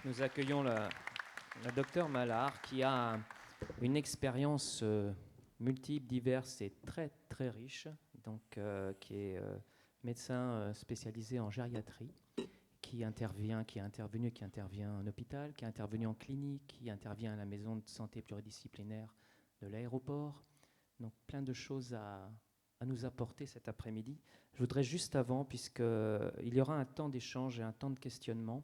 Nous accueillons la docteure Mallard qui a une expérience multiple, diverse et très très riche, donc qui est médecin spécialisé en gériatrie, qui intervient en hôpital, qui est intervenu en clinique, qui intervient à la maison de santé pluridisciplinaire de l'aéroport. Donc plein de choses à nous apporter cet après-midi. Je voudrais juste avant, puisqu'il y aura un temps d'échange et un temps de questionnement,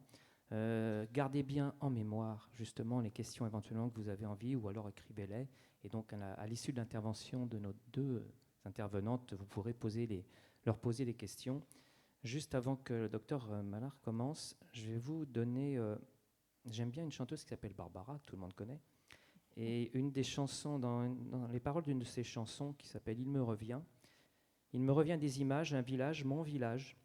gardez bien en mémoire justement les questions éventuellement que vous avez envie, ou alors écrivez-les. Et donc à l'issue de l'intervention de nos deux intervenantes, vous pourrez leur poser des questions. Juste avant que le docteur Mallard commence, je vais vous donner... j'aime bien une chanteuse qui s'appelle Barbara, que tout le monde connaît. Et une des chansons, dans les paroles d'une de ses chansons qui s'appelle « Il me revient », il me revient des images, un village, mon village.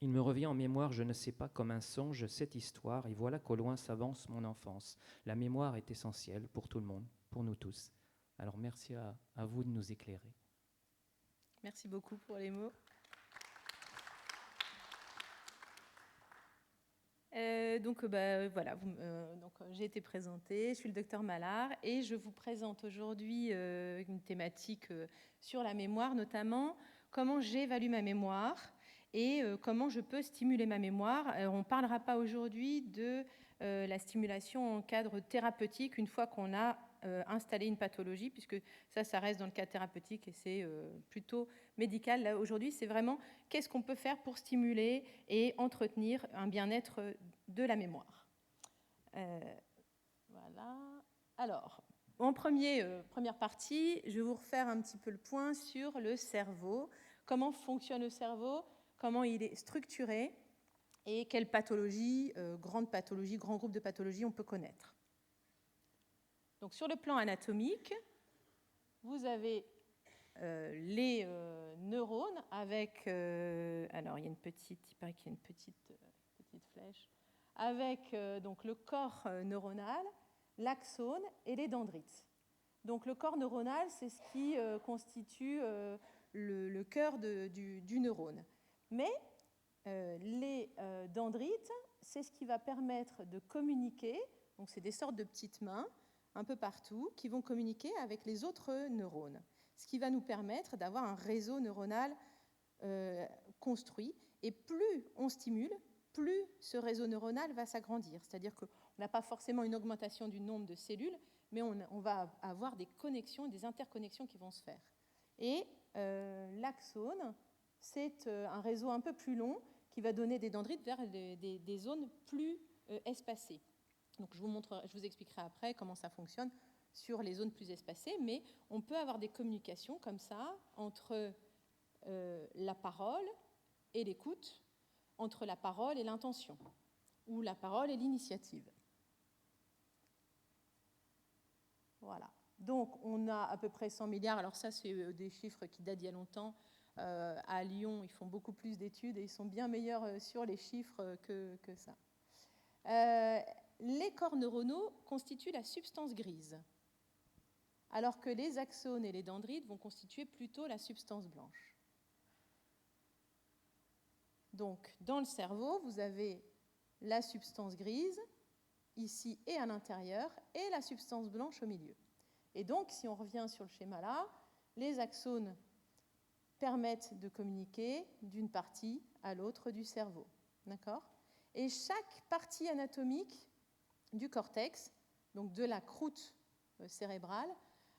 Il me revient en mémoire, je ne sais pas, comme un songe, cette histoire. Et voilà qu'au loin s'avance mon enfance. La mémoire est essentielle pour tout le monde, pour nous tous. Alors merci à vous de nous éclairer. Merci beaucoup pour les mots. Voilà, j'ai été présentée, je suis le docteur Mallard et je vous présente aujourd'hui une thématique sur la mémoire, notamment comment j'évalue ma mémoire et comment je peux stimuler ma mémoire. On ne parlera pas aujourd'hui de la stimulation en cadre thérapeutique une fois qu'on a installé une pathologie, puisque ça reste dans le cadre thérapeutique et c'est plutôt médical. Là, aujourd'hui, c'est vraiment qu'est-ce qu'on peut faire pour stimuler et entretenir un bien-être de la mémoire. Voilà. Alors, en première partie, je vais vous refaire un petit peu le point sur le cerveau. Comment fonctionne le cerveau, comment il est structuré et quelles pathologies, grand groupe de pathologies on peut connaître. Donc, sur le plan anatomique, vous avez les neurones avec... alors, il paraît qu'il y a une petite flèche. Avec donc le corps neuronal, l'axone et les dendrites. Donc, le corps neuronal, c'est ce qui constitue le cœur du neurone. Mais les dendrites, c'est ce qui va permettre de communiquer. Donc, c'est des sortes de petites mains un peu partout qui vont communiquer avec les autres neurones, ce qui va nous permettre d'avoir un réseau neuronal construit. Et plus on stimule, plus ce réseau neuronal va s'agrandir. C'est-à-dire qu'on n'a pas forcément une augmentation du nombre de cellules, mais on va avoir des connexions, des interconnexions qui vont se faire. Et l'axone, c'est un réseau un peu plus long qui va donner des dendrites vers des zones plus espacées. Donc je vous expliquerai après comment ça fonctionne sur les zones plus espacées, mais on peut avoir des communications comme ça entre la parole et l'écoute, entre la parole et l'intention, ou la parole et l'initiative. Voilà. Donc, on a à peu près 100 milliards. Alors ça, c'est des chiffres qui datent d'il y a longtemps. À Lyon, ils font beaucoup plus d'études et ils sont bien meilleurs sur les chiffres que ça. Les corps neuronaux constituent la substance grise, alors que les axones et les dendrites vont constituer plutôt la substance blanche. Donc, dans le cerveau, vous avez la substance grise, ici et à l'intérieur, et la substance blanche au milieu. Et donc, si on revient sur le schéma là, les axones permettent de communiquer d'une partie à l'autre du cerveau. D'accord ? Et chaque partie anatomique du cortex, donc de la croûte cérébrale,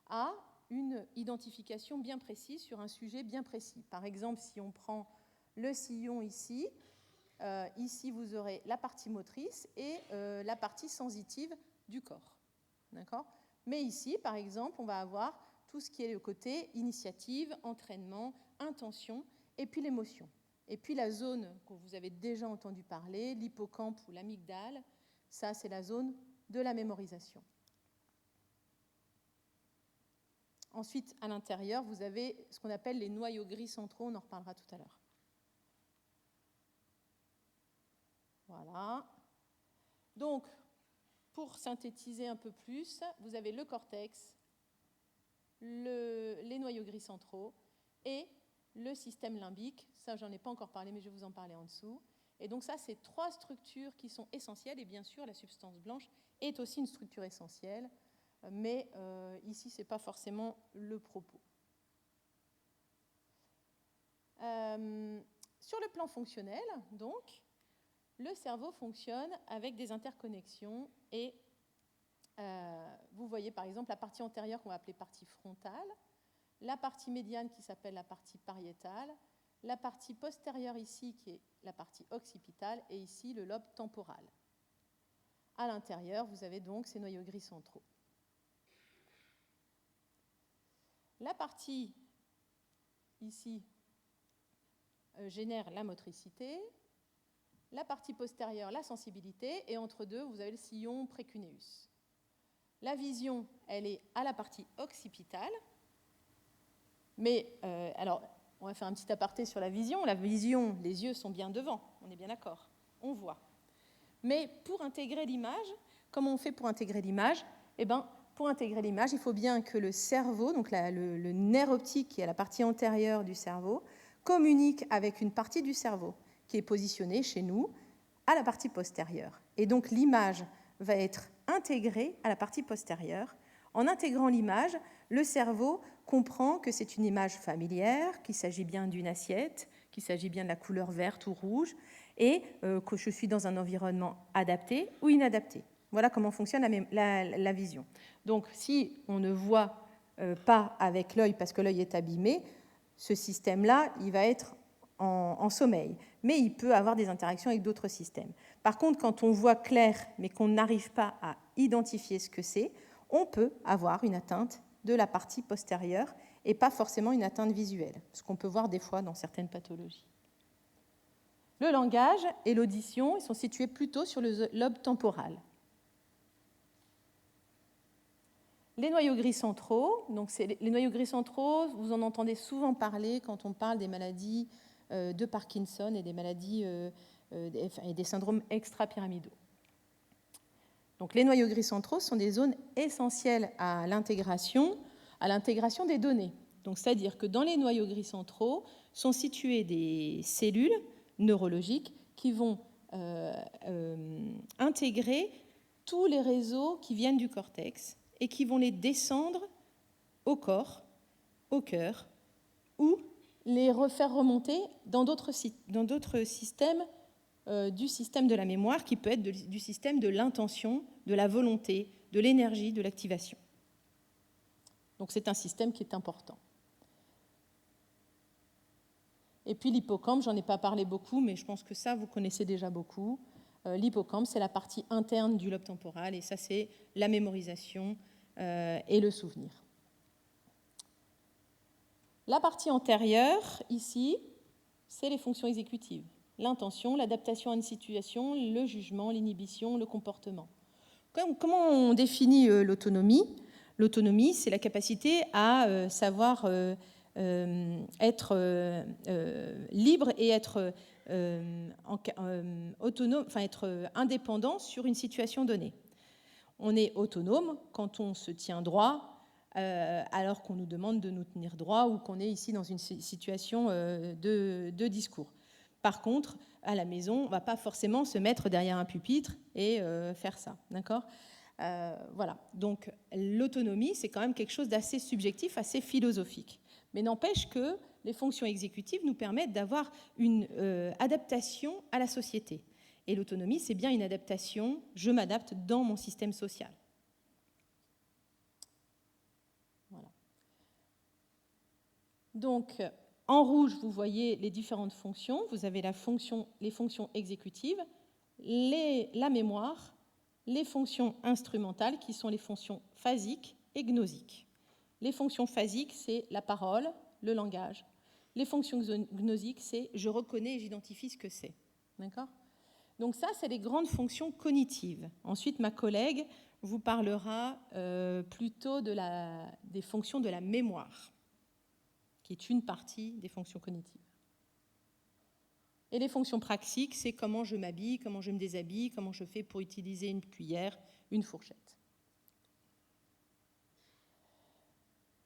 a une identification bien précise sur un sujet bien précis. Par exemple, si on prend le sillon ici, ici vous aurez la partie motrice et la partie sensitive du corps. D'accord ? Mais ici, par exemple, on va avoir tout ce qui est le côté initiative, entraînement, intention, et puis l'émotion. Et puis la zone que vous avez déjà entendu parler, l'hippocampe ou l'amygdale, ça c'est la zone de la mémorisation. Ensuite, à l'intérieur, vous avez ce qu'on appelle les noyaux gris centraux, on en reparlera tout à l'heure. Voilà. Donc, pour synthétiser un peu plus, vous avez le cortex, les noyaux gris centraux et le système limbique. Ça, j'en ai pas encore parlé, mais je vais vous en parler en dessous. Et donc ça, c'est 3 structures qui sont essentielles. Et bien sûr, la substance blanche est aussi une structure essentielle. Mais ici, ce n'est pas forcément le propos. Sur le plan fonctionnel, donc, le cerveau fonctionne avec des interconnexions et vous voyez par exemple la partie antérieure qu'on va appeler partie frontale, la partie médiane qui s'appelle la partie pariétale, la partie postérieure ici qui est la partie occipitale et ici le lobe temporal. À l'intérieur, vous avez donc ces noyaux gris centraux. La partie ici génère la motricité, la partie postérieure la sensibilité et entre deux, vous avez le sillon précuneus. La vision, elle est à la partie occipitale. Mais, alors, on va faire un petit aparté sur la vision. La vision, les yeux sont bien devant, on est bien d'accord, on voit. Mais pour intégrer l'image, comment on fait pour intégrer l'image ? Eh bien, pour intégrer l'image, il faut bien que le cerveau, donc le nerf optique qui est à la partie antérieure du cerveau, communique avec une partie du cerveau qui est positionnée chez nous à la partie postérieure. Et donc, l'image va être intégrée à la partie postérieure. En intégrant l'image, le cerveau comprend que c'est une image familière, qu'il s'agit bien d'une assiette, qu'il s'agit bien de la couleur verte ou rouge, et que je suis dans un environnement adapté ou inadapté. Voilà comment fonctionne la vision. Donc, si on ne voit pas avec l'œil parce que l'œil est abîmé, ce système-là, il va être en sommeil. Mais il peut avoir des interactions avec d'autres systèmes. Par contre, quand on voit clair, mais qu'on n'arrive pas à identifier ce que c'est, on peut avoir une atteinte de la partie postérieure et pas forcément une atteinte visuelle, ce qu'on peut voir des fois dans certaines pathologies. Le langage et l'audition, ils sont situés plutôt sur le lobe temporal. Les noyaux gris centraux, donc les noyaux gris centraux, vous en entendez souvent parler quand on parle des maladies de Parkinson et des maladies et des syndromes extrapyramidaux. Donc les noyaux gris centraux sont des zones essentielles à l'intégration des données. Donc c'est-à-dire que dans les noyaux gris centraux sont situées des cellules neurologiques qui vont intégrer tous les réseaux qui viennent du cortex et qui vont les descendre au corps, au cœur, ou les refaire remonter dans d'autres systèmes du système de la mémoire, qui peut être du système de l'intention, de la volonté, de l'énergie, de l'activation. Donc c'est un système qui est important. Et puis l'hippocampe, j'en ai pas parlé beaucoup, mais je pense que ça, vous connaissez déjà beaucoup. L'hippocampe, c'est la partie interne du lobe temporal, et ça, c'est la mémorisation et le souvenir. La partie antérieure, ici, c'est les fonctions exécutives. L'intention, l'adaptation à une situation, le jugement, l'inhibition, le comportement. Comment on définit l'autonomie ? L'autonomie, c'est la capacité à savoir être libre et être autonome, enfin être indépendant sur une situation donnée. On est autonome quand on se tient droit, alors qu'on nous demande de nous tenir droit ou qu'on est ici dans une situation de discours. Par contre, à la maison, on ne va pas forcément se mettre derrière un pupitre et faire ça, d'accord ? Voilà. Donc l'autonomie, c'est quand même quelque chose d'assez subjectif, assez philosophique. Mais n'empêche que les fonctions exécutives nous permettent d'avoir une adaptation à la société. Et l'autonomie, c'est bien une adaptation, je m'adapte dans mon système social. Voilà. Donc, en rouge, vous voyez les différentes fonctions. Vous avez les fonctions exécutives, la mémoire, les fonctions instrumentales, qui sont les fonctions phasiques et gnosiques. Les fonctions phasiques, c'est la parole, le langage. Les fonctions gnosiques, c'est je reconnais et j'identifie ce que c'est. D'accord ? Donc ça, c'est les grandes fonctions cognitives. Ensuite, ma collègue vous parlera plutôt des fonctions de la mémoire, qui est une partie des fonctions cognitives. Et les fonctions praxiques, c'est comment je m'habille, comment je me déshabille, comment je fais pour utiliser une cuillère, une fourchette.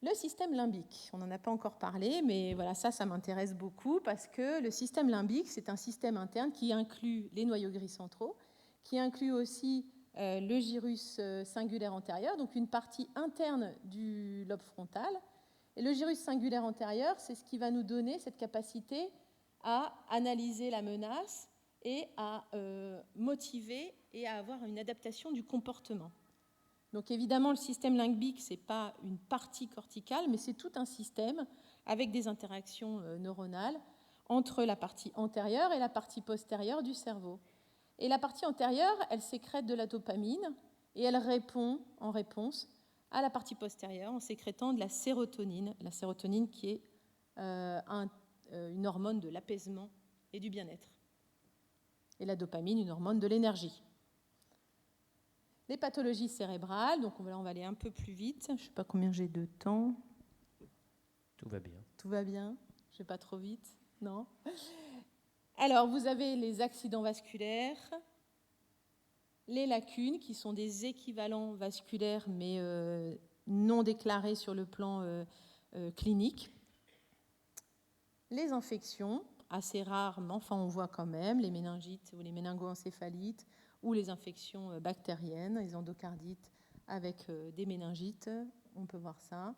Le système limbique, on n'en a pas encore parlé, mais voilà, ça m'intéresse beaucoup parce que le système limbique, c'est un système interne qui inclut les noyaux gris centraux, qui inclut aussi le gyrus singulaire antérieur, donc une partie interne du lobe frontal. Et le gyrus singulaire antérieur, c'est ce qui va nous donner cette capacité à analyser la menace et à motiver et à avoir une adaptation du comportement. Donc évidemment, le système limbique, ce n'est pas une partie corticale, mais c'est tout un système avec des interactions neuronales entre la partie antérieure et la partie postérieure du cerveau. Et la partie antérieure, elle sécrète de la dopamine et elle répond en réponse à la partie postérieure en sécrétant de la sérotonine qui est une hormone de l'apaisement et du bien-être. Et la dopamine, une hormone de l'énergie. Les pathologies cérébrales, donc là on va aller un peu plus vite, je ne sais pas combien j'ai de temps. Tout va bien. Tout va bien, je ne vais pas trop vite, non. Alors vous avez les accidents vasculaires, les lacunes qui sont des équivalents vasculaires mais non déclarés sur le plan clinique. Les infections, assez rares, mais enfin on voit quand même, les méningites ou les méningoencéphalites, ou les infections bactériennes, les endocardites avec des méningites, on peut voir ça.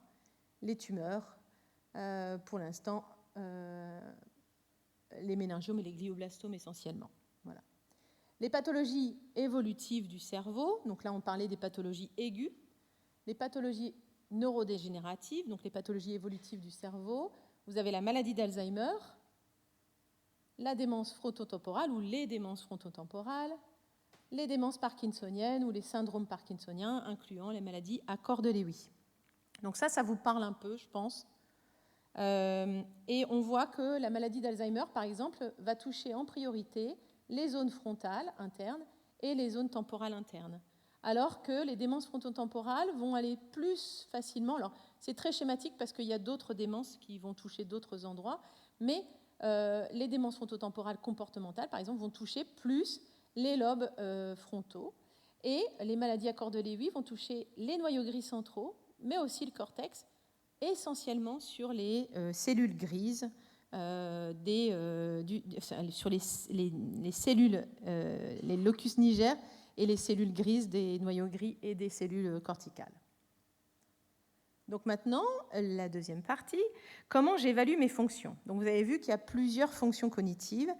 Les tumeurs, pour l'instant, les méningiomes et les glioblastomes essentiellement. Voilà. Les pathologies évolutives du cerveau, donc là on parlait des pathologies aiguës, les pathologies neurodégénératives, donc les pathologies évolutives du cerveau, vous avez la maladie d'Alzheimer, la démence frontotemporale ou les démences frontotemporales, les démences parkinsoniennes ou les syndromes parkinsoniens, incluant les maladies à corps de Lewy. Donc ça vous parle un peu, je pense. Et on voit que la maladie d'Alzheimer, par exemple, va toucher en priorité les zones frontales internes et les zones temporales internes. Alors que les démences frontotemporales vont aller plus facilement. Alors, c'est très schématique parce qu'il y a d'autres démences qui vont toucher d'autres endroits, mais les démences frontotemporales comportementales, par exemple, vont toucher plus les lobes frontaux. Et les maladies à corps de Lewy vont toucher les noyaux gris centraux, mais aussi le cortex, essentiellement sur les cellules grises, sur les cellules, les locus niger et les cellules grises des noyaux gris et des cellules corticales. Donc maintenant, la deuxième partie, comment j'évalue mes fonctions. Donc vous avez vu qu'il y a plusieurs fonctions cognitives.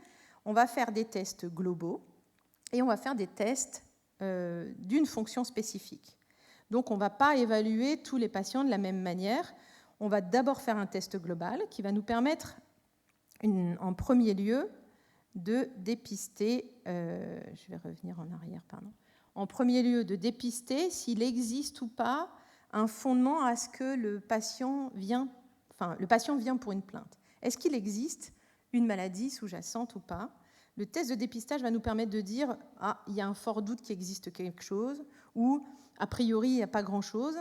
On va faire des tests globaux et on va faire des tests d'une fonction spécifique. Donc on ne va pas évaluer tous les patients de la même manière. On va d'abord faire un test global qui va nous permettre, en premier lieu, de dépister, je vais revenir en arrière, pardon. En premier lieu, de dépister s'il existe ou pas un fondement à ce que le patient vient pour une plainte. Est-ce qu'il existe une maladie sous-jacente ou pas? Le test de dépistage va nous permettre de dire « il y a un fort doute qu'il existe quelque chose » ou « a priori, il n'y a pas grand-chose »,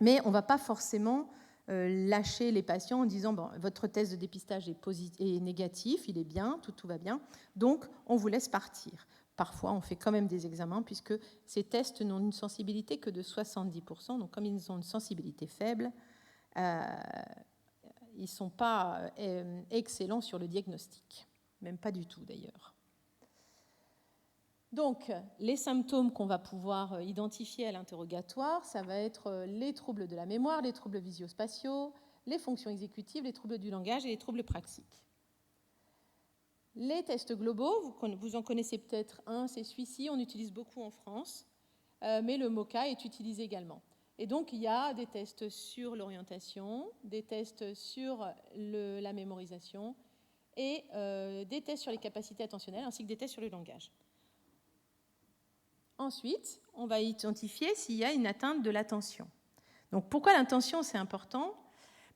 mais on ne va pas forcément lâcher les patients en disant « votre test de dépistage est négatif, il est bien, tout va bien, donc on vous laisse partir ». Parfois, on fait quand même des examens puisque ces tests n'ont une sensibilité que de 70%, donc comme ils ont une sensibilité faible, ils ne sont pas excellents sur le diagnostic. Même pas du tout d'ailleurs. Donc, les symptômes qu'on va pouvoir identifier à l'interrogatoire, ça va être les troubles de la mémoire, les troubles visio-spatiaux, les fonctions exécutives, les troubles du langage et les troubles praxiques. Les tests globaux, vous en connaissez peut-être un, c'est celui-ci, on utilise beaucoup en France, mais le MoCA est utilisé également. Et donc, il y a des tests sur l'orientation, des tests sur la mémorisation, et des tests sur les capacités attentionnelles ainsi que des tests sur le langage. Ensuite, on va identifier s'il y a une atteinte de l'attention. Donc, pourquoi l'attention, c'est important?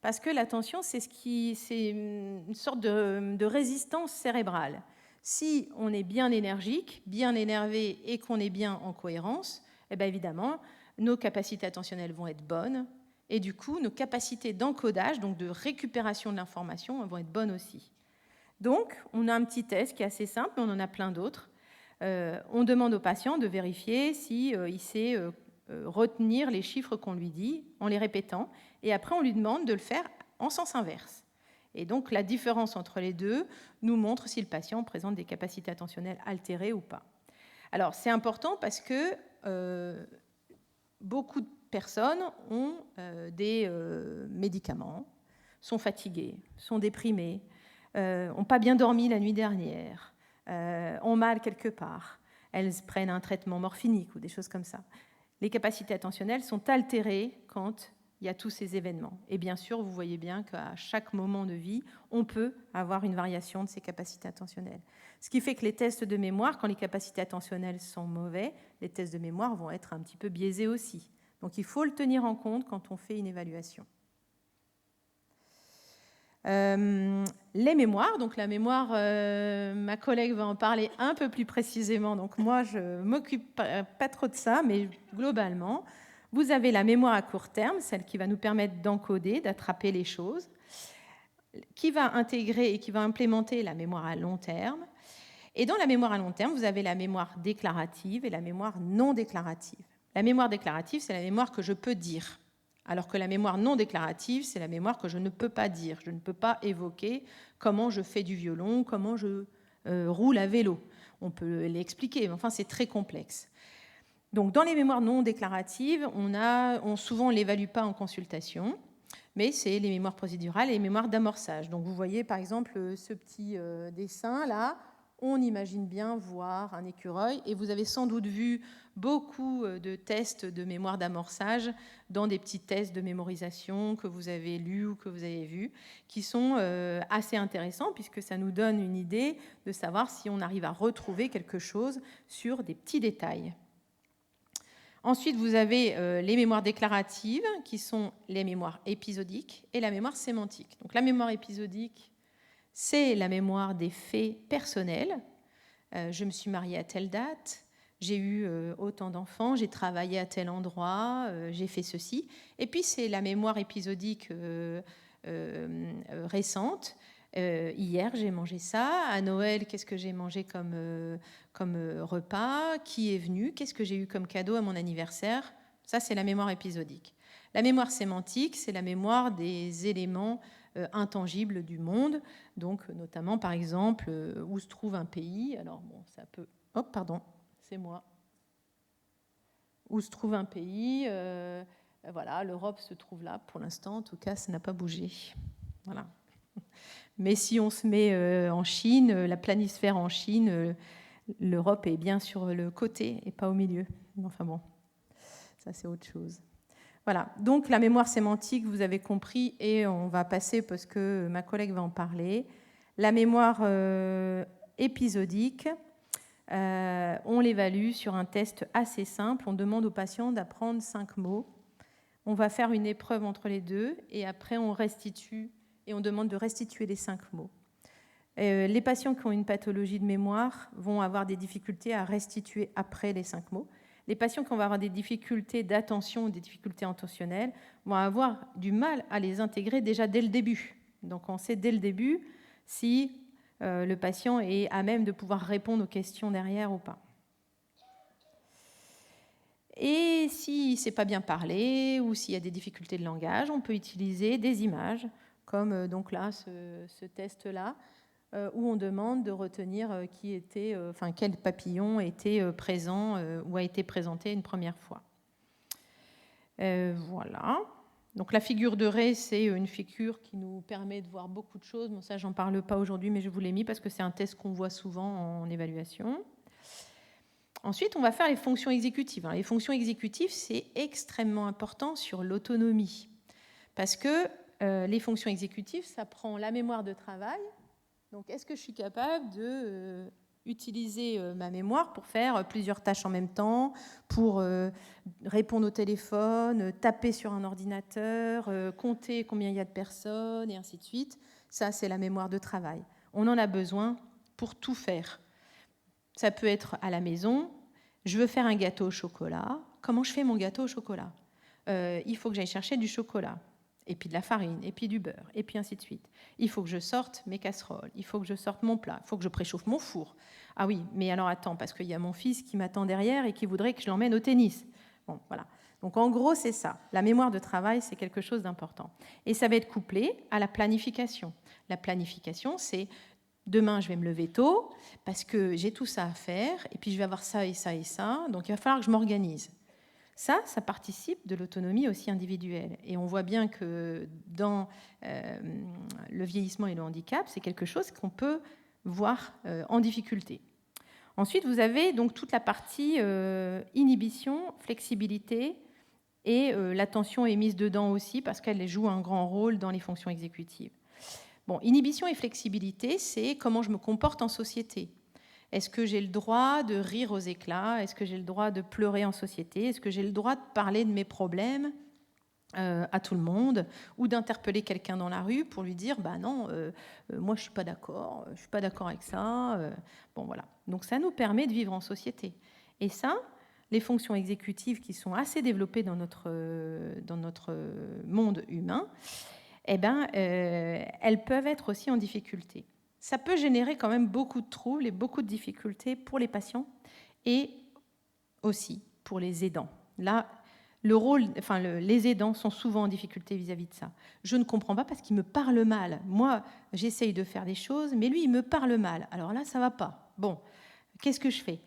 Parce que l'attention, c'est une sorte de résistance cérébrale. Si on est bien énergique, bien énervé et qu'on est bien en cohérence, eh bien évidemment, nos capacités attentionnelles vont être bonnes et du coup, nos capacités d'encodage, donc de récupération de l'information, vont être bonnes aussi. Donc, on a un petit test qui est assez simple, mais on en a plein d'autres. On demande au patient de vérifier s'il sait retenir les chiffres qu'on lui dit en les répétant, et après on lui demande de le faire en sens inverse. Et donc la différence entre les deux nous montre si le patient présente des capacités attentionnelles altérées ou pas. Alors c'est important parce que beaucoup de personnes ont des médicaments, sont fatiguées, sont déprimées, n'ont pas bien dormi la nuit dernière, ont mal quelque part. Elles prennent un traitement morphinique ou des choses comme ça. Les capacités attentionnelles sont altérées quand il y a tous ces événements. Et bien sûr, vous voyez bien qu'à chaque moment de vie, on peut avoir une variation de ces capacités attentionnelles. Ce qui fait que les tests de mémoire, quand les capacités attentionnelles sont mauvais, les tests de mémoire vont être un petit peu biaisés aussi. Donc il faut le tenir en compte quand on fait une évaluation. Les mémoires, donc la mémoire, ma collègue va en parler un peu plus précisément, donc moi je ne m'occupe pas trop de ça, mais globalement, vous avez la mémoire à court terme, celle qui va nous permettre d'encoder, d'attraper les choses, qui va intégrer et qui va implémenter la mémoire à long terme. Et dans la mémoire à long terme, vous avez la mémoire déclarative et la mémoire non déclarative. La mémoire déclarative, c'est la mémoire que je peux dire. Alors que la mémoire non déclarative, c'est la mémoire que je ne peux pas dire. Je ne peux pas évoquer comment je fais du violon, comment je roule à vélo. On peut l'expliquer, mais enfin, c'est très complexe. Donc, dans les mémoires non déclaratives, souvent, on ne l'évalue pas en consultation, mais c'est les mémoires procédurales et les mémoires d'amorçage. Donc, vous voyez, par exemple, ce petit dessin-là, on imagine bien voir un écureuil, et vous avez sans doute vu beaucoup de tests de mémoire d'amorçage dans des petits tests de mémorisation que vous avez lus ou que vous avez vus, qui sont assez intéressants puisque ça nous donne une idée de savoir si on arrive à retrouver quelque chose sur des petits détails. Ensuite, vous avez les mémoires déclaratives, qui sont les mémoires épisodiques, et la mémoire sémantique. Donc, la mémoire épisodique, c'est la mémoire des faits personnels. Je me suis mariée à telle date, j'ai eu autant d'enfants, j'ai travaillé à tel endroit, j'ai fait ceci. Et puis, c'est la mémoire épisodique récente. Hier, j'ai mangé ça. À Noël, qu'est-ce que j'ai mangé comme repas? Qui est venu? Qu'est-ce que j'ai eu comme cadeau à mon anniversaire? Ça, c'est la mémoire épisodique. La mémoire sémantique, c'est la mémoire des éléments intangibles du monde. Donc, notamment, par exemple, où se trouve un pays. Alors, bon, ça peut... Oh, pardon, c'est moi. Où se trouve un pays. Voilà, l'Europe se trouve là. Pour l'instant, en tout cas, ça n'a pas bougé. Voilà. Mais si on se met en Chine, la planisphère en Chine, l'Europe est bien sur le côté et pas au milieu. Enfin bon, ça c'est autre chose. Voilà, donc la mémoire sémantique, vous avez compris, et on va passer parce que ma collègue va en parler. La mémoire épisodique, on l'évalue sur un test assez simple. On demande aux patients d'apprendre 5 mots. On va faire une épreuve entre les deux et après on restitue et on demande de restituer les 5 mots. Les patients qui ont une pathologie de mémoire vont avoir des difficultés à restituer après les 5 mots. Les patients qui vont avoir des difficultés d'attention ou des difficultés intentionnelles vont avoir du mal à les intégrer déjà dès le début. Donc on sait dès le début si le patient est à même de pouvoir répondre aux questions derrière ou pas. Et s'il ne sait pas bien parler ou s'il y a des difficultés de langage, on peut utiliser des images, comme donc là, ce test-là, où on demande de retenir quel papillon était présent ou a été présenté une première fois. Voilà. Donc la figure de Rey, c'est une figure qui nous permet de voir beaucoup de choses. Bon, ça, j'en parle pas aujourd'hui, mais je vous l'ai mis parce que c'est un test qu'on voit souvent en évaluation. Ensuite, on va faire les fonctions exécutives. Alors, les fonctions exécutives, c'est extrêmement important sur l'autonomie parce que les fonctions exécutives, ça prend la mémoire de travail. Donc, est-ce que je suis capable d'utiliser ma mémoire pour faire plusieurs tâches en même temps, pour répondre au téléphone, taper sur un ordinateur, compter combien il y a de personnes, et ainsi de suite. Ça, c'est la mémoire de travail. On en a besoin pour tout faire. Ça peut être à la maison. Je veux faire un gâteau au chocolat. Comment je fais mon gâteau au chocolat? Il faut que j'aille chercher du chocolat, et puis de la farine, et puis du beurre, et puis ainsi de suite. Il faut que je sorte mes casseroles, il faut que je sorte mon plat, il faut que je préchauffe mon four. Ah oui, mais alors attends, parce qu'il y a mon fils qui m'attend derrière et qui voudrait que je l'emmène au tennis. Bon, voilà. Donc en gros, c'est ça. La mémoire de travail, c'est quelque chose d'important. Et ça va être couplé à la planification. La planification, c'est demain, je vais me lever tôt parce que j'ai tout ça à faire et puis je vais avoir ça et ça et ça. Donc il va falloir que je m'organise. Ça participe de l'autonomie aussi individuelle. Et on voit bien que dans le vieillissement et le handicap, c'est quelque chose qu'on peut voir en difficulté. Ensuite, vous avez donc toute la partie inhibition, flexibilité, et l'attention est mise dedans aussi parce qu'elle joue un grand rôle dans les fonctions exécutives. Bon, inhibition et flexibilité, c'est comment je me comporte en société. Est-ce que j'ai le droit de rire aux éclats? Est-ce que j'ai le droit de pleurer en société? Est-ce que j'ai le droit de parler de mes problèmes à tout le monde, ou d'interpeller quelqu'un dans la rue pour lui dire bah non, moi je suis pas d'accord avec ça. Bon voilà. Donc ça nous permet de vivre en société. Et ça, les fonctions exécutives qui sont assez développées dans notre monde humain, eh ben, elles peuvent être aussi en difficulté. Ça peut générer quand même beaucoup de troubles et beaucoup de difficultés pour les patients et aussi pour les aidants. Là, les aidants sont souvent en difficulté vis-à-vis de ça. Je ne comprends pas parce qu'il me parle mal. Moi, j'essaye de faire des choses, mais lui, il me parle mal. Alors là, ça ne va pas. Bon, qu'est-ce que je fais?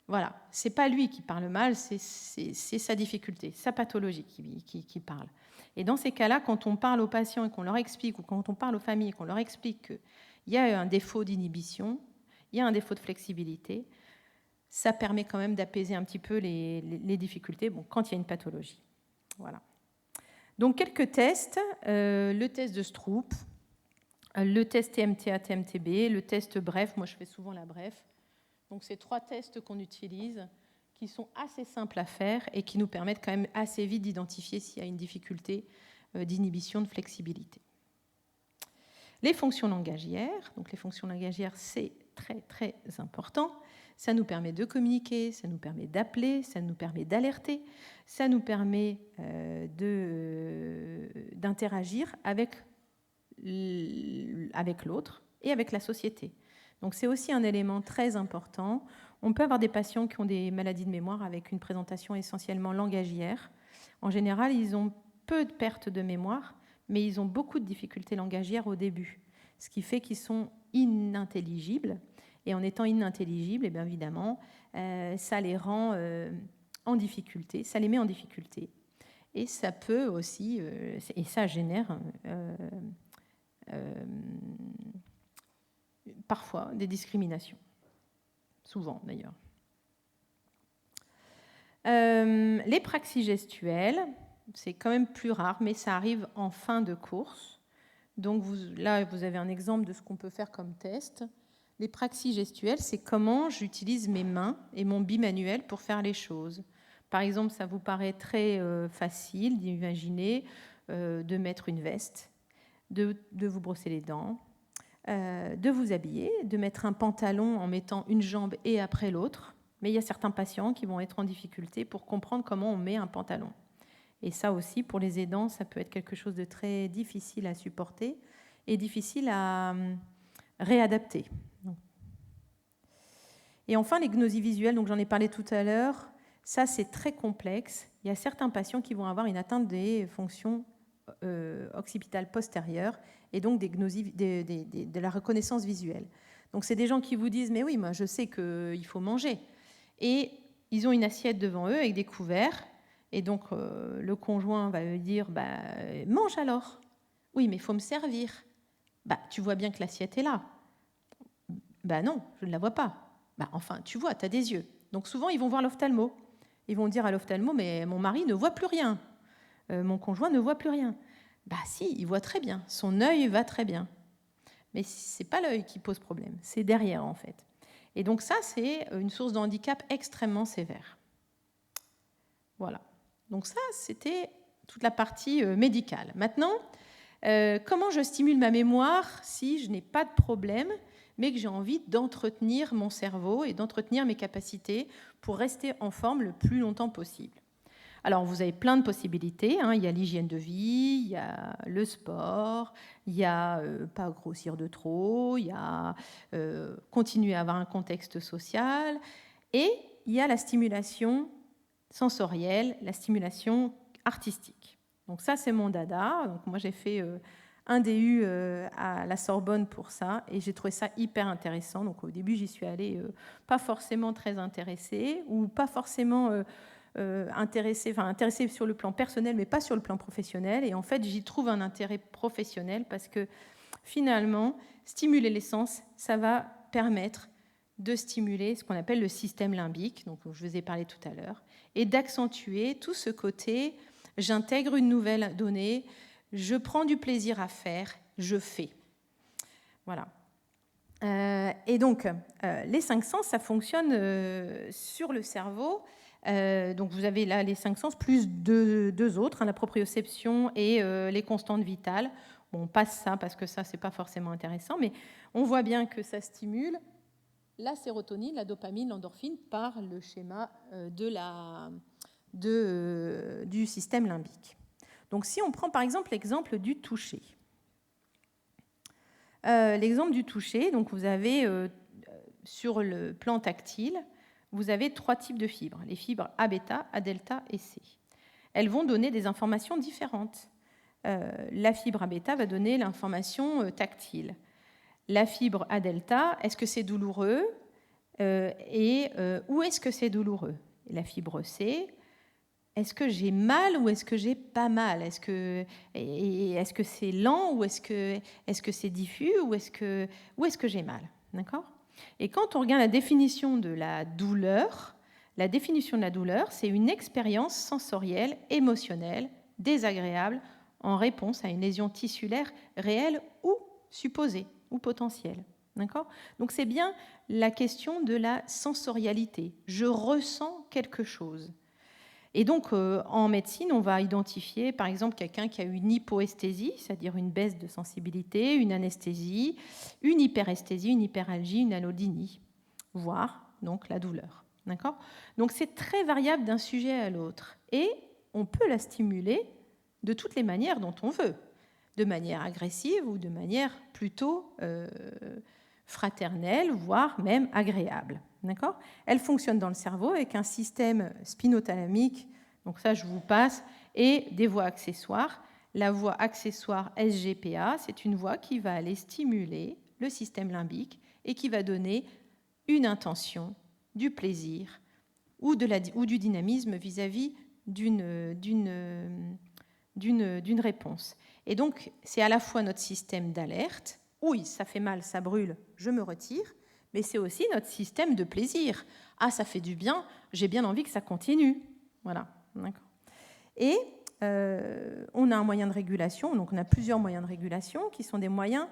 Voilà, c'est pas lui qui parle mal, c'est sa difficulté, sa pathologie qui parle. Et dans ces cas-là, quand on parle aux patients et qu'on leur explique, ou quand on parle aux familles et qu'on leur explique qu'il y a un défaut d'inhibition, il y a un défaut de flexibilité, ça permet quand même d'apaiser un petit peu les difficultés quand il y a une pathologie. Voilà. Donc, quelques tests. Le test de Stroop, le test TMTA-TMTB, le test BREF. Moi, je fais souvent la BREF. Donc, c'est 3 tests qu'on utilise qui sont assez simples à faire et qui nous permettent quand même assez vite d'identifier s'il y a une difficulté d'inhibition, de flexibilité. Les fonctions langagières. Donc, les fonctions langagières, c'est très, très important. Ça nous permet de communiquer, ça nous permet d'appeler, ça nous permet d'alerter, ça nous permet d'interagir avec l'autre et avec la société. Donc c'est aussi un élément très important. On peut avoir des patients qui ont des maladies de mémoire avec une présentation essentiellement langagière. En général, ils ont peu de pertes de mémoire, mais ils ont beaucoup de difficultés langagières au début, ce qui fait qu'ils sont inintelligibles. Et en étant inintelligibles, eh bien évidemment, ça les rend en difficulté, ça les met en difficulté. Et ça peut aussi, et ça génère parfois des discriminations, souvent d'ailleurs. Les praxis gestuelles, c'est quand même plus rare, mais ça arrive en fin de course. Donc là, vous avez un exemple de ce qu'on peut faire comme test. Les praxis gestuelles, c'est comment j'utilise mes mains et mon bimanuel pour faire les choses. Par exemple, ça vous paraît très facile d'imaginer de mettre une veste, de vous brosser les dents, de vous habiller, de mettre un pantalon en mettant une jambe et après l'autre. Mais il y a certains patients qui vont être en difficulté pour comprendre comment on met un pantalon. Et ça aussi, pour les aidants, ça peut être quelque chose de très difficile à supporter et difficile à réadapter. Et enfin, les gnosies visuelles, donc j'en ai parlé tout à l'heure, ça c'est très complexe. Il y a certains patients qui vont avoir une atteinte des fonctions occipitales postérieures et donc des gnosies, de la reconnaissance visuelle. Donc c'est des gens qui vous disent « mais oui, moi je sais qu'il faut manger ». Et ils ont une assiette devant eux avec des couverts et donc le conjoint va lui dire bah, « mange alors ». « Oui, mais il faut me servir ». « Bah, tu vois bien que l'assiette est là ». « Bah non, je ne la vois pas ». Bah, enfin, tu vois, tu as des yeux. Donc souvent, ils vont voir l'ophtalmo. Ils vont dire à l'ophtalmo, mais mon mari ne voit plus rien. Mon conjoint ne voit plus rien. Bah si, il voit très bien. Son œil va très bien. Mais ce n'est pas l'œil qui pose problème, c'est derrière en fait. Et donc ça, c'est une source de handicap extrêmement sévère. Voilà. Donc ça, c'était toute la partie médicale. Maintenant, comment je stimule ma mémoire si je n'ai pas de problème mais que j'ai envie d'entretenir mon cerveau et d'entretenir mes capacités pour rester en forme le plus longtemps possible. Alors, vous avez plein de possibilités. Il y a l'hygiène de vie, il y a le sport, il y a pas grossir de trop, il y a continuer à avoir un contexte social, et il y a la stimulation sensorielle, la stimulation artistique. Donc ça, c'est mon dada. Donc moi, j'ai fait un DU à la Sorbonne pour ça, et j'ai trouvé ça hyper intéressant. Donc au début, j'y suis allée pas forcément très intéressée, ou pas forcément intéressée sur le plan personnel, mais pas sur le plan professionnel. Et en fait, j'y trouve un intérêt professionnel parce que finalement, stimuler les sens, ça va permettre de stimuler ce qu'on appelle le système limbique, donc je vous ai parlé tout à l'heure, et d'accentuer tout ce côté, j'intègre une nouvelle donnée, je prends du plaisir à faire, je fais. Voilà. Et donc, les 5 sens, ça fonctionne sur le cerveau. Donc, vous avez là les 5 sens, plus deux autres, hein, la proprioception et les constantes vitales. Bon, on passe ça parce que ça, c'est pas forcément intéressant, mais on voit bien que ça stimule la sérotonine, la dopamine, l'endorphine par le schéma du système limbique. Donc si on prend par exemple l'exemple du toucher. L'exemple du toucher, donc vous avez sur le plan tactile, vous avez 3 types de fibres, les fibres A bêta, A delta et C. Elles vont donner des informations différentes. La fibre A bêta va donner l'information tactile. La fibre A delta, est-ce que c'est douloureux et où est-ce que c'est douloureux? Et la fibre C, est-ce que j'ai mal ou est-ce que j'ai pas mal? Est-ce que c'est lent ou est-ce que c'est diffus ou est-ce que j'ai mal? D'accord? Et quand on regarde la définition de la douleur, c'est une expérience sensorielle, émotionnelle, désagréable en réponse à une lésion tissulaire réelle ou supposée ou potentielle. D'accord ? Donc c'est bien la question de la sensorialité. Je ressens quelque chose. Et donc en médecine, on va identifier par exemple quelqu'un qui a une hypoesthésie, c'est-à-dire une baisse de sensibilité, une anesthésie, une hyperesthésie, une hyperalgie, une allodynie, voire donc la douleur. D'accord ? Donc c'est très variable d'un sujet à l'autre. Et on peut la stimuler de toutes les manières dont on veut, de manière agressive ou de manière plutôt fraternelle, voire même agréable. D'accord ? Elle fonctionne dans le cerveau avec un système spinothalamique, donc ça je vous passe, et des voies accessoires. La voie accessoire SGPA, c'est une voie qui va aller stimuler le système limbique et qui va donner une intention, du plaisir ou du dynamisme vis-à-vis d'une réponse. Et donc, c'est à la fois notre système d'alerte, oui, ça fait mal, ça brûle, je me retire, mais c'est aussi notre système de plaisir. Ah, ça fait du bien, j'ai bien envie que ça continue. Voilà. D'accord. Et on a un moyen de régulation, donc on a plusieurs moyens de régulation qui sont des moyens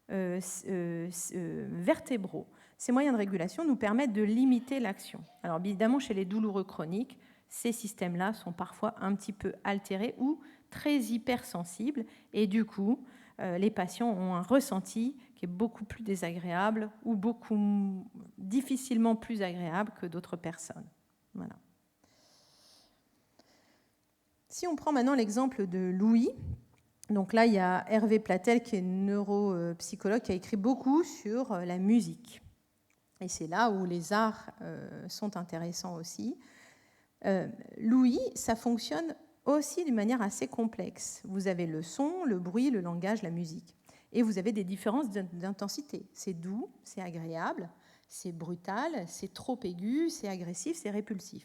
vertébraux. Ces moyens de régulation nous permettent de limiter l'action. Alors évidemment, chez les douloureux chroniques, ces systèmes-là sont parfois un petit peu altérés ou très hypersensibles, et du coup, les patients ont un ressenti qui est beaucoup plus désagréable ou beaucoup difficilement plus agréable que d'autres personnes. Voilà. Si on prend maintenant l'exemple de Louis, donc là, il y a Hervé Platel, qui est neuropsychologue, qui a écrit beaucoup sur la musique. Et c'est là où les arts sont intéressants aussi. L'ouïe, ça fonctionne aussi d'une manière assez complexe. Vous avez le son, le bruit, le langage, la musique. Et vous avez des différences d'intensité. C'est doux, c'est agréable, c'est brutal, c'est trop aigu, c'est agressif, c'est répulsif.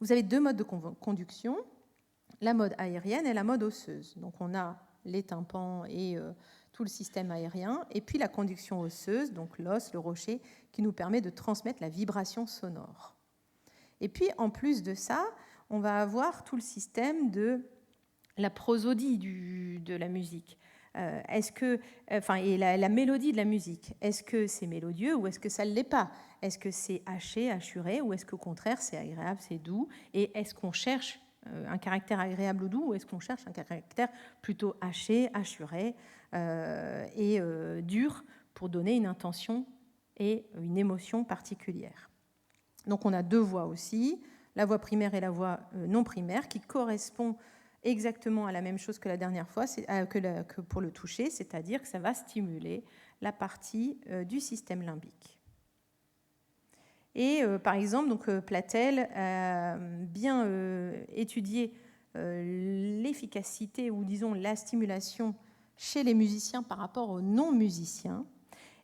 Vous avez 2 modes de conduction, la mode aérienne et la mode osseuse. Donc on a les tympans et tout le système aérien, et puis la conduction osseuse, donc l'os, le rocher, qui nous permet de transmettre la vibration sonore. Et puis, en plus de ça, on va avoir tout le système de la prosodie de la musique. Et la mélodie de la musique. Est-ce que c'est mélodieux ou est-ce que ça ne l'est pas? Est-ce que c'est haché, hachuré, ou est-ce qu'au contraire, c'est agréable, c'est doux? Et est-ce qu'on cherche un caractère agréable ou doux, ou est-ce qu'on cherche un caractère plutôt haché, hachuré et dur pour donner une intention et une émotion particulière? Donc on a 2 voies aussi, la voie primaire et la voie non primaire, qui correspond exactement à la même chose que la dernière fois, que pour le toucher, c'est-à-dire que ça va stimuler la partie du système limbique. Et par exemple, donc, Platel a bien étudié l'efficacité, ou disons la stimulation chez les musiciens par rapport aux non-musiciens.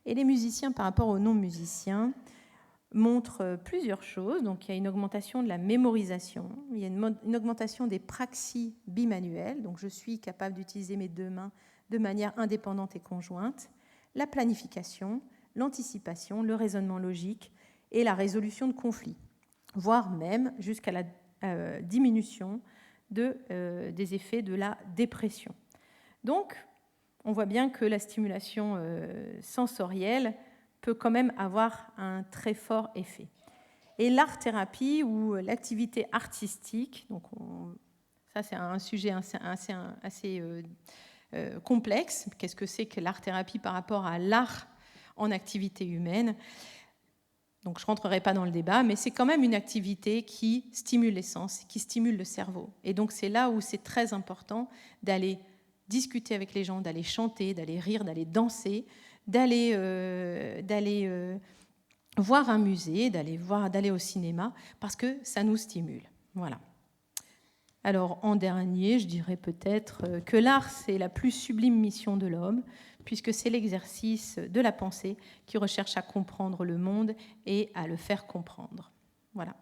Et les musiciens par rapport aux non-musiciens montrent plusieurs choses. Donc, il y a une augmentation de la mémorisation, il y a une augmentation des praxies bimanuelles, donc je suis capable d'utiliser mes deux mains de manière indépendante et conjointe, la planification, l'anticipation, le raisonnement logique et la résolution de conflits, voire même jusqu'à la diminution des effets de la dépression. Donc, on voit bien que la stimulation sensorielle peut quand même avoir un très fort effet. Et l'art-thérapie ou l'activité artistique, donc ça c'est un sujet assez complexe. Qu'est-ce que c'est que l'art-thérapie par rapport à l'art en activité humaine? Donc je ne rentrerai pas dans le débat, mais c'est quand même une activité qui stimule les sens, qui stimule le cerveau. Et donc c'est là où c'est très important d'aller discuter avec les gens, d'aller chanter, d'aller rire, d'aller danser, d'aller voir un musée, d'aller au cinéma, parce que ça nous stimule. Voilà. Alors, en dernier, je dirais peut-être que l'art, c'est la plus sublime mission de l'homme, puisque c'est l'exercice de la pensée qui recherche à comprendre le monde et à le faire comprendre. Voilà.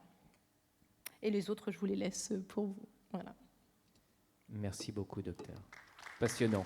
Et les autres, je vous les laisse pour vous. Voilà. Merci beaucoup, docteur. Passionnant.